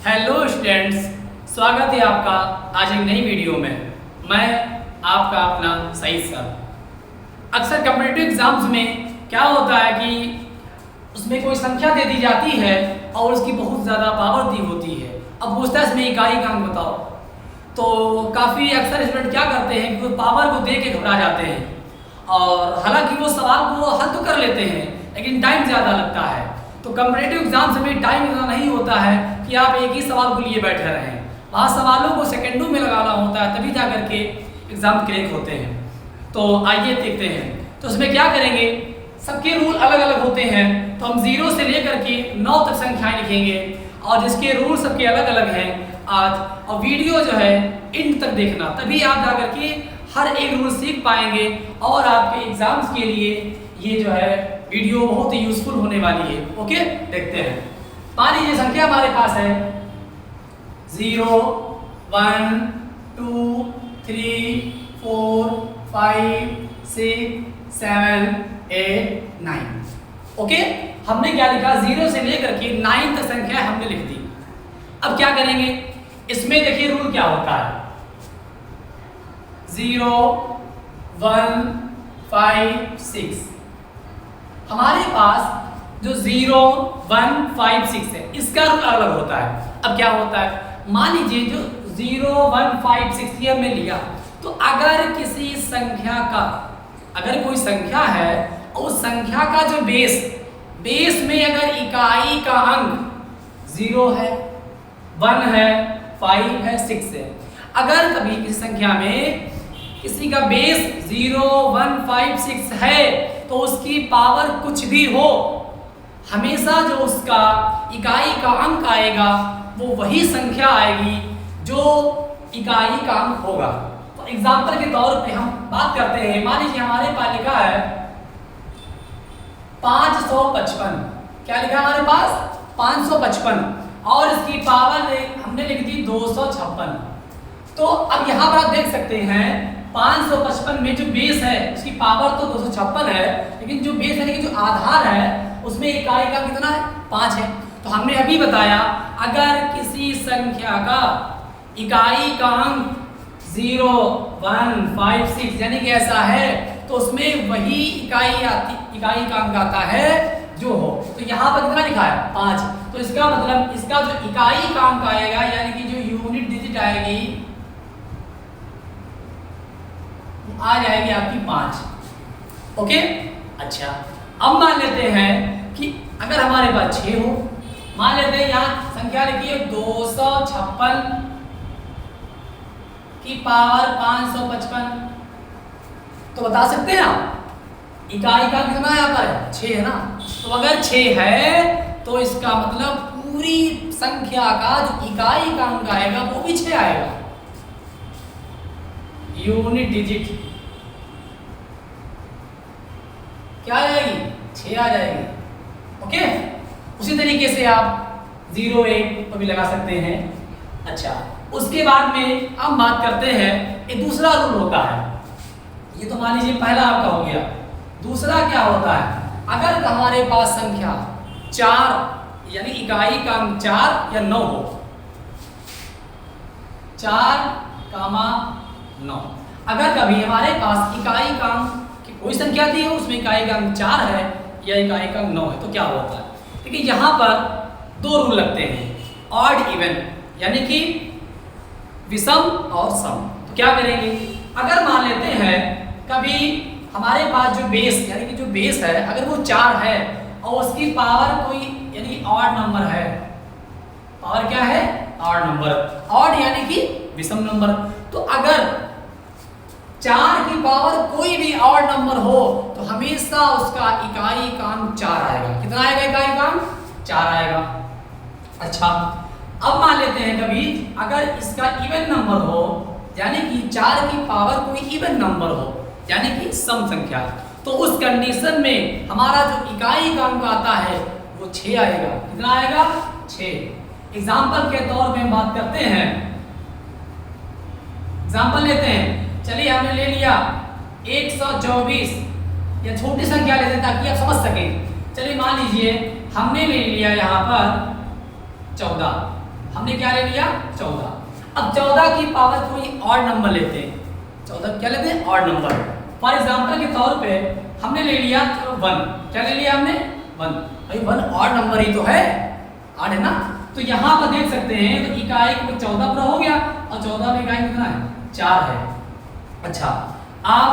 Hello students, स्वागत है आपका आज एक नई वीडियो में। मैं आपका अपना सईद सर। अक्सर कॉम्पिटिटिव एग्जाम्स में क्या होता है कि उसमें कोई संख्या दे दी जाती है और उसकी बहुत ज़्यादा पावर दी होती है। अब पूछता है इसमें इकाई का अंक बताओ, तो काफ़ी अक्सर स्टूडेंट क्या करते हैं कि वो पावर को दे के घबरा जाते हैं और हालांकि वो सवाल को हल तो कर लेते हैं लेकिन टाइम ज़्यादा लगता है। तो कॉम्पिटिटिव एग्जाम्स में टाइम इतना नहीं होता है कि आप एक ही सवाल को लिए बैठे रहें। वहाँ सवालों को सेकंडों में लगाना होता है, तभी जा करके एग्ज़ाम क्रैक होते हैं। तो आइए देखते हैं। तो इसमें क्या करेंगे, सबके रूल अलग अलग होते हैं। तो हम 0 से लेकर के 9 तक संख्याएं लिखेंगे और जिसके रूल सबके अलग अलग हैं आज। और वीडियो जो है एंड तक देखना, तभी आप जा करके हर एक रूल सीख पाएंगे और आपके एग्जाम्स के लिए ये जो है वीडियो बहुत ही यूजफुल होने वाली है। ओके, देखते हैं। मान लीजिए संख्या हमारे पास है 0 1 2 3 4 5 6 7 8 9। ओके, हमने क्या लिखा, 0 से लेकर के 9 तक संख्या हमने लिख दी। अब क्या करेंगे, इसमें देखिए रूल क्या होता है। 0 1 5 6 हमारे पास जो 0 1 5 6 है, इसका रूल अलग होता है। अब क्या होता है, मान लीजिए जो 0 1 5 6 ये हमने लिया, तो अगर किसी संख्या का, अगर कोई संख्या है और उस संख्या का जो बेस में अगर इकाई का अंक 0 है 1 है 5 है 6 है, अगर कभी किसी संख्या में किसी का बेस 0 1 5 6 है तो उसकी पावर कुछ भी हो, हमेशा जो उसका इकाई का अंक आएगा वो वही संख्या आएगी जो इकाई का अंक होगा। तो एग्जांपल के तौर पे हम बात करते हैं। मान लीजिए हमारे पास लिखा है 555। क्या लिखा है हमारे पास, 555, और इसकी पावर हमने लिख दी 256। तो अब यहाँ पर आप देख सकते हैं 555 में जो बेस है उसकी पावर तो 256 है, लेकिन जो बेस यानी कि जो आधार है उसमें इकाई का कितना है, 5 है। तो हमने अभी बताया अगर किसी संख्या का इकाई का अंक 0 1 5 6 यानी कि ऐसा है तो उसमें वही इकाई का अंक आता है जो हो। तो यहाँ पर कितना लिखा है, 5। तो इसका मतलब इसका जो इकाई का अंक आएगा यानी कि जो यूनिट डिजिट आएगी आ जाएगी आपकी 5। ओके, अच्छा अब मान लेते हैं कि अगर हमारे पास 6 हो, मान लेते हैं यहाँ संख्या लिखिए 256 की पावर 555। तो बता सकते हैं आप इकाई का कितना यहाँ पर है, 6 है ना। तो अगर 6 है तो इसका मतलब पूरी संख्या का जो इकाई का अंक आएगा वो भी 6 आएगा, यूनिट डिजिट क्या आ जाएगी, 6 आ जाएगी। ओके, उसी तरीके से आप 0 1 को भी लगा सकते हैं। अच्छा, उसके बाद में हम बात करते हैं एक दूसरा रूल होता है। ये तो मान लीजिए पहला आपका हो गया। दूसरा क्या होता है, अगर हमारे पास संख्या 4 यानी इकाई का अंक 4 या 9 हो, 4 9, अगर कभी हमारे पास इकाई का अंक कोई संख्या दी हो उसमें इकाई का अंक 4 है या इकाई का अंक 9 है, तो क्या होता है, देखिए यहाँ पर 2 रूल लगते हैं, ऑड इवन यानी कि विषम और सम। तो क्या करेंगे, अगर मान लेते हैं कभी हमारे पास जो बेस यानी कि जो बेस है अगर वो 4 है और उसकी पावर कोई यानी ऑड नंबर है, पावर क्या है, ऑड नंबर, ऑड यानी कि विषम नंबर। तो अगर 4 की पावर कोई भी ऑड नंबर हो तो हमेशा उसका इकाई का अंक 4 आएगा। कितना आएगा इकाई का अंक, 4 आएगा। अच्छा, अब मान लेते हैं कभी अगर इसका इवन नंबर हो यानी कि 4 की पावर कोई इवन नंबर हो यानी कि सम संख्या, तो उस कंडीशन में हमारा जो इकाई का अंक आता है वो 6 आएगा। कितना आएगा, 6। एग्जाम्पल के तौर पे हम बात करते हैं, एग्जाम्पल लेते हैं। चलिए हमने ले लिया 124 या छोटी संख्या लेते हैं ताकि आप समझ सकें। चलिए मान लीजिए हमने ले लिया यहाँ पर 14। हमने क्या ले लिया 14। अब 14 की पावर कोई और नंबर लेते हैं। 14 क्या लेते हैं और नंबर। फॉर एग्जांपल के तौर पे हमने ले लिया 1। क्या ले लिया हमने 1। भाई 1 और नंबर ही तो है, आठ है ना। तो यहाँ पर देख सकते हैं तो इकाई को 14 पूरा हो गया और 14 में इकाई कितना है 4 है। अच्छा आप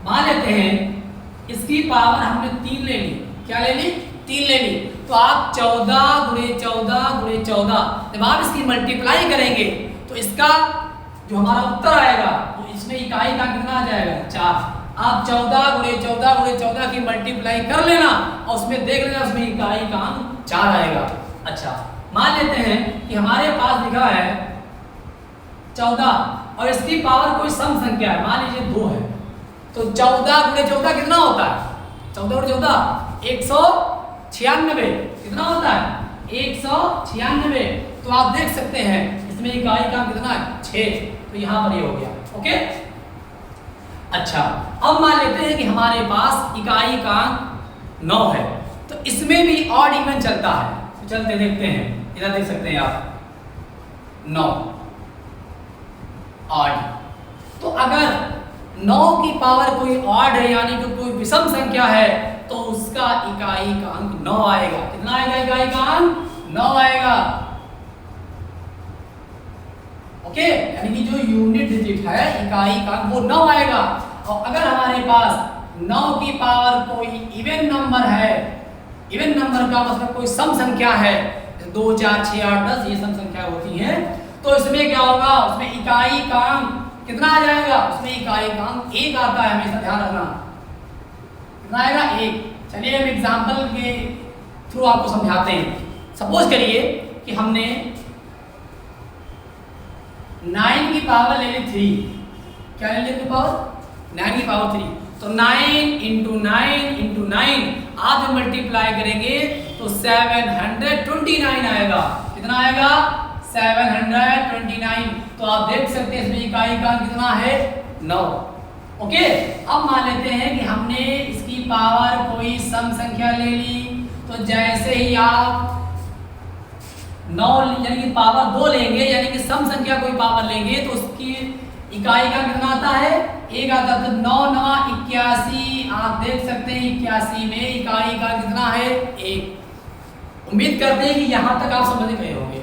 मान लेते हैं इसकी पावर हमने 3 ले ली। क्या ले ली 3 ले ली। तो आप 14 गुणे 14 गुणे 14 जब आप इसकी मल्टीप्लाई करेंगे तो इसका जो हमारा उत्तर आएगा तो इसमें इकाई का कितना आ जाएगा 4। आप 14 गुणे 14 गुणे 14 की मल्टीप्लाई कर लेना और उसमें देख लेना उसमें इकाई का अंक 4 आएगा। अच्छा मान लेते हैं कि हमारे पास लिखा है 14 और इसकी पावर कोई सम संख्या है, मान लीजिए 2 है। तो 14 गुणे 14 कितना होता है 14 गुणे 14 196 कितना होता है 196। तो आप देख सकते हैं इसमें इकाई का कितना है 6। तो यहां पर ये हो गया। ओके अच्छा अब मान लेते हैं कि हमारे पास इकाई का 9 है तो इसमें भी ऑड इवन चलता है। तो चलते देखते हैं, इधर देख सकते हैं आप 9 ऑड। तो अगर 9 की पावर कोई ऑड है यानी कि कोई विषम संख्या है तो उसका इकाई का अंक 9 आएगा। कितना आएगा इकाई का अंक 9 आएगा। ओके यानी कि जो यूनिट डिजिट है इकाई का अंक वो 9 आएगा। और अगर हमारे पास 9 की पावर कोई इवन नंबर है, इवन नंबर का मतलब कोई सम संख्या है 2 4 6 8 10 ये सम संख्या होती है तो इसमें क्या होगा उसमें इकाई का अंक कितना आ जाएगा उसमें इकाई का अंक 1 आता है। हमेशा ध्यान रखना कितना आएगा 1। चलिए हम एग्जांपल के थ्रू आपको समझाते हैं। सपोज करिए कि हमने 9 की पावर ले ली 3। क्या ले ली पावर 9 की पावर 3। तो 9 इंटू 9 आप जब मल्टीप्लाई करेंगे तो 729 आएगा। कितना आएगा 729। तो आप देख सकते हैं इसमें इकाई का कितना है 9। ओके अब मान लेते हैं कि हमने इसकी पावर कोई सम संख्या ले ली। तो जैसे ही आप 9 यानी कि पावर 2 लेंगे यानी कि सम संख्या कोई पावर लेंगे तो उसकी इकाई का कितना आता है 1 आता है। तो 9 9 81 आप देख सकते हैं 81 में इकाई का कितना है 1। उम्मीद करते हैं कि यहां तक आप समझ गए होंगे।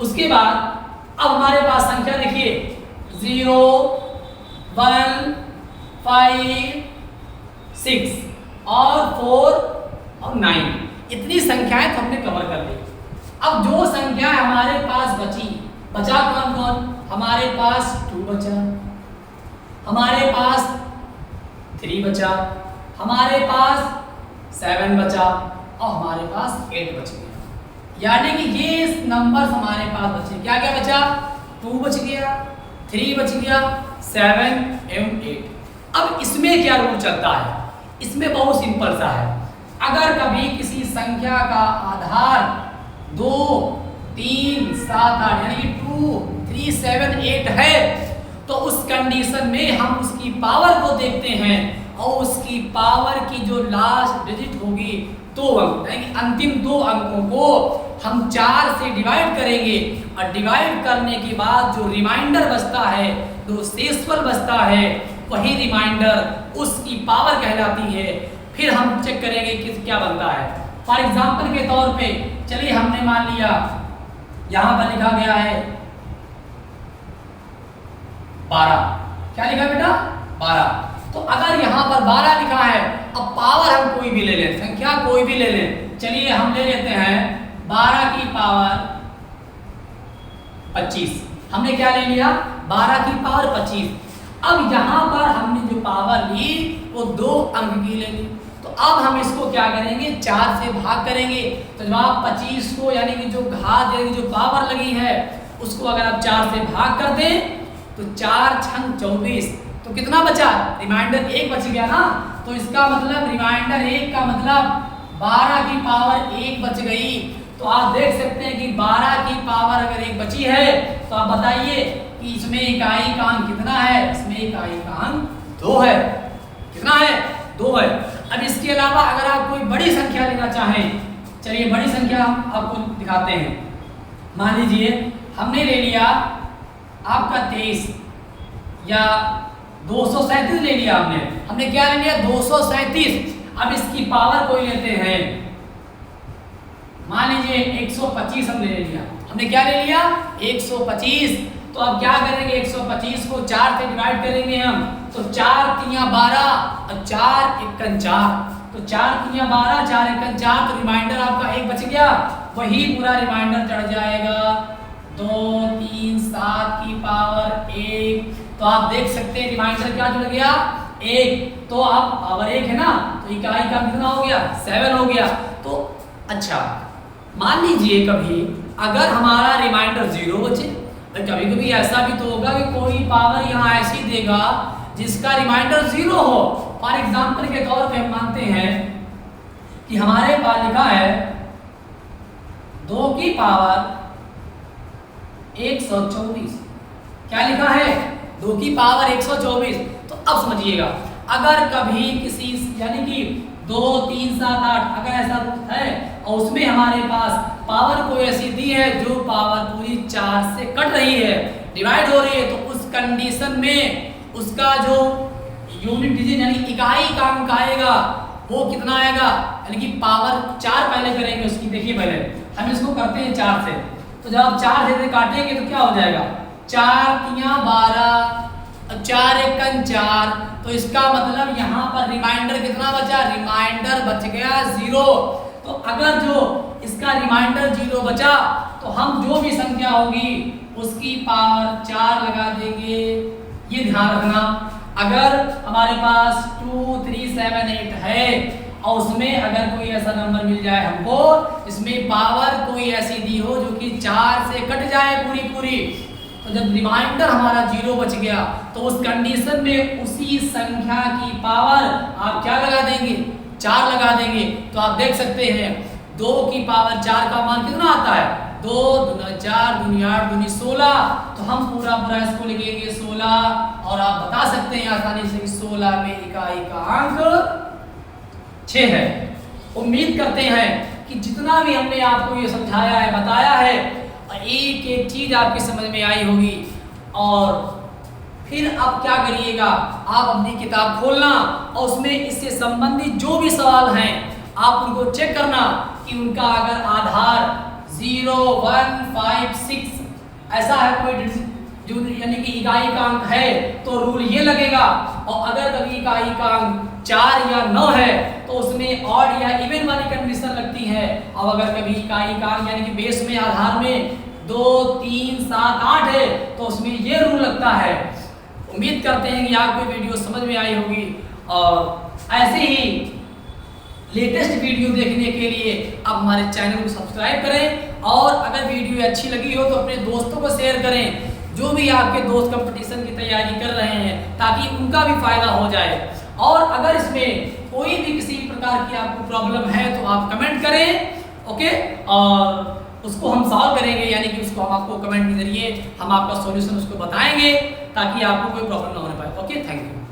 उसके बाद अब हमारे पास संख्या देखिए 0 1 5 6 और 4 और 9 इतनी संख्याएं तो हमने कवर कर ली। अब जो संख्या हमारे पास बचा कौन कौन हमारे पास 2 बचा, हमारे पास 3 बचा, हमारे पास 7 बचा और हमारे पास 8 बच गया। यानी कि ये नंबर हमारे पास बचे। क्या क्या बचा 2 बच गया 3 बच गया 7 एवं 8। अब इसमें क्या रूल चलता है इसमें बहुत सिंपल सा है। अगर कभी किसी संख्या का आधार 2 3 7 8 यानी कि 2 3 7 8 है तो उस कंडीशन में हम उसकी पावर को देखते हैं और उसकी पावर की जो लास्ट डिजिट होगी 2 अंक यानी कि अंतिम 2 अंकों को हम 4 से डिवाइड करेंगे और डिवाइड करने के बाद जो रिमाइंडर बचता है जो शेषफल बचता है वही रिमाइंडर उसकी पावर कहलाती है। फिर हम चेक करेंगे कि क्या बनता है। फॉर एग्जांपल के तौर पे चलिए हमने मान लिया यहां पर लिखा गया है 12। क्या लिखा बेटा 12। तो अगर यहां पर 12 लिखा है अब पावर हम कोई भी ले लें संख्या कोई भी ले लें। चलिए हम ले लेते हैं 12 की पावर 25। हमने क्या ले लिया 12 की पावर 25। अब यहां पर हमने जो पावर ली वो 2 अंक की ले ली। तो अब हम इसको क्या करेंगे 4 से भाग करेंगे। तो जब आप 25 को यानी कि जो घात यानी जो पावर लगी है उसको अगर आप 4 से भाग कर दें तो 4 छंग 24। तो कितना बचा रिमाइंडर 1 बच गया ना। तो इसका मतलब रिमाइंडर 1 का मतलब 12 की पावर 1 बच गई। तो आप देख सकते हैं कि 12 की पावर अगर 1 बची है तो आप बताइए कि इसमें इकाई का अंक कितना है। इसमें इकाई का अंक 2 है। कितना है 2 है। अब इसके अलावा अगर आप कोई बड़ी संख्या लेना चाहें चलिए बड़ी संख्या हम आपको दिखाते हैं। मान लीजिए हमने ले लिया आपका 23 या 237 ले लिया, हमने क्या ले लिया 237। अब इसकी पावर कोई लेते हैं, मान लीजिए 125 हमने ले लिया, हमने क्या ले लिया 125। तो अब क्या करेंगे 125 को 4 से डिवाइड करेंगे हम, तो 4 तिया 12 और 4 एकन 4, तो 4 तिया 12 4 एकन 4, तो रिमाइंडर आपका 1 बच गया, वही पूरा रिमाइंडर चढ़ जाएगा 2 3 7 की पावर 1। तो आप देख सकते हैं रिमाइंडर क्या जुड़ गया 1। तो अब पावर 1 है ना, तो इकाई का कितना हो गया 7 हो गया। तो अच्छा मान लीजिए कभी अगर हमारा रिमाइंडर 0 बचे, कभी कभी ऐसा भी तो होगा कि कोई पावर यहाँ ऐसी देगा जिसका रिमाइंडर 0 हो। फॉर एग्जाम्पल के तौर पे हम मानते हैं कि हमारे पास लिखा है 2 की पावर 124, क्या लिखा है 2 की पावर 124। तो अब समझिएगा अगर कभी किसी यानी कि 2 3 7 8 अगर ऐसा रूप है और उसमें हमारे पास पावर कोई ऐसी दी है जो पावर पूरी 4 से कट रही है, डिवाइड हो रही है, तो उस कंडीशन में उसका जो यूनिट डिजिट यानी इकाई का अंक आएगा वो कितना आएगा, यानी कि पावर 4 पहले करेंगे उसकी। देखिए पहले हम इसको करते हैं 4 से, तो जब आप 4 से काटेंगे तो क्या हो जाएगा 4 तिया 12 4 एकन 4, तो इसका मतलब यहाँ पर रिमाइंडर कितना बचा, रिमाइंडर बच गया 0। तो अगर जो इसका रिमाइंडर 0 बचा तो हम जो भी संख्या होगी उसकी पावर 4 लगा देंगे। ये ध्यान रखना, अगर हमारे पास 2 3 7 8 है और उसमें अगर कोई ऐसा नंबर मिल जाए हमको इसमें पावर कोई ऐसी दी हो जो कि 4 से कट जाए पूरी पूरी, तो जब रिमाइंडर हमारा 0 बच गया तो उस कंडीशन में उसी संख्या की पावर आप क्या लगा देंगे 4 लगा देंगे। तो आप देख सकते हैं 2 की पावर 4 का मान कितना आता है 2 दूना 4 दूनी 8 दूनी 16, तो हम पूरा इसको लिखेंगे 16 और आप बता सकते हैं आसानी से 16 में इकाई का अंक 6 है। उम्मीद करते हैं कि जितना भी हमने आपको ये समझाया है बताया है एक एक चीज आपकी समझ में आई होगी। और फिर आप क्या करिएगा, आप अपनी किताब खोलना और उसमें इससे संबंधित जो भी सवाल हैं आप उनको चेक करना कि उनका अगर आधार 0 1 5 6 ऐसा है कोई जो यानी कि इकाई का अंक है तो रूल ये लगेगा, और अगर कभी इकाई का अंक 4 या 9 है तो उसमें ऑड या इवन वाली कंडीशन लगती है। और अगर कभी इकाई का अंक यानी कि बेस में आधार में 2 3 7 8 है तो उसमें ये रूल लगता है। उम्मीद करते हैं कि आपको वीडियो समझ में आई होगी, और ऐसे ही लेटेस्ट वीडियो देखने के लिए आप हमारे चैनल को सब्सक्राइब करें, और अगर वीडियो अच्छी लगी हो तो अपने दोस्तों को शेयर करें जो भी आपके दोस्त कंपटीशन की तैयारी कर रहे हैं, ताकि उनका भी फायदा हो जाए। और अगर इसमें कोई भी किसी प्रकार की आपको प्रॉब्लम है तो आप कमेंट करें, ओके, और उसको हम सॉल्व करेंगे, यानी कि उसको हम आपको कमेंट के जरिए हम आपका सॉल्यूशन उसको बताएंगे ताकि आपको कोई प्रॉब्लम ना होने पाए। Okay, thank you.